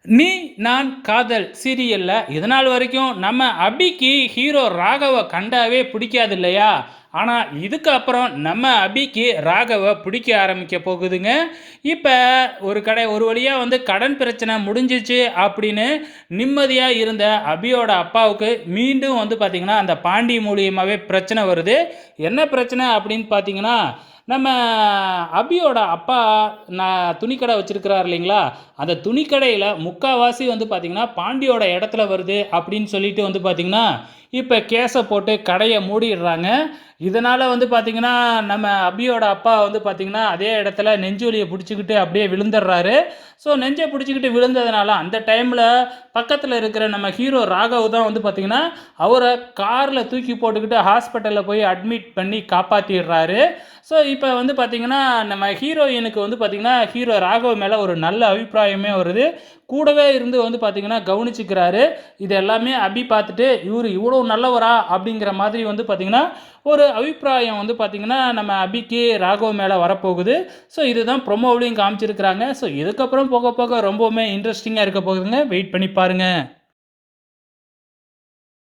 நீ நான் காதல் சீரியல்ல இதுநாள் வரைக்கும் நம்ம அபிக்கு ஹீரோ ராகவ கண்டாவே பிடிக்காது இல்லையா? ஆனா இதுக்கு அப்புறம் நம்ம அபிக்கு ராகவ பிடிக்க ஆரம்பிக்க போகுதுங்க. இப்ப ஒரு வழியா வந்து கடன் பிரச்சனை முடிஞ்சிச்சு அப்படின்னு நிம்மதியா இருந்த அபியோட அப்பாவுக்கு மீண்டும் வந்து பார்த்தீங்கன்னா, அந்த பாண்டி மூலியமாவே பிரச்சனை வருது. என்ன பிரச்சனை அப்படின்னு பார்த்தீங்கன்னா, நம்ம அபியோட அப்பா துணிக்கடை வச்சிருக்கிறார் இல்லைங்களா? அந்த துணிக்கடையில முக்காவாசி வந்து பார்த்தீங்கன்னா, பாண்டியோட இடத்துல வருது அப்படின்னு சொல்லிட்டு வந்து பார்த்தீங்கன்னா, இப்ப கேஸ போட்டு கடைய மூடிடுறாங்க. இதனால வந்து பார்த்தீங்கன்னா, நம்ம அபியோட அப்பா வந்து பார்த்தீங்கன்னா, அதே இடத்துல நெஞ்சு வலிய புடிச்சுக்கிட்டு அப்படியே விழுந்துடுறாரு. ஸோ நெஞ்ச புடிச்சுக்கிட்டு விழுந்ததுனால, அந்த டைம்ல பக்கத்துல இருக்கிற நம்ம ஹீரோ ராகவ் தான் வந்து பார்த்தீங்கன்னா, அவர கார்ல தூக்கி போட்டுக்கிட்டு ஹாஸ்பிட்டல்ல போய் அட்மிட் பண்ணி காப்பாத்திடுறாரு. ஸோ இப்ப வந்து பார்த்தீங்கன்னா, நம்ம ஹீரோயினுக்கு வந்து பார்த்தீங்கன்னா, ஹீரோ ராகவ் மேல ஒரு நல்ல அபிப்பிராயமே வருது. கூடவே இருந்து வந்து பார்த்தீங்கன்னா, கவனிச்சுக்கிறாரு. இது எல்லாமே அபி பார்த்துட்டு, இவரு இவ்வளோ நல்லவரா? அப்படிங்கிற மாதிரி வந்து பார்த்தீங்கன்னா, ஒரு அபிப்பிராயம் வந்து பார்த்தீங்கன்னா, நம்ம அபிக்கு ராகவ் மேல வரப்போகுது. ஸோ இதுதான் ப்ரொமோவிலயும் காமிச்சிருக்கிறாங்க. ஸோ இதுக்கப்புறம் போக போக ரொம்பவுமே இன்ட்ரஸ்டிங்கா இருக்க போகுதுங்க. வெயிட் பண்ணி பாருங்க.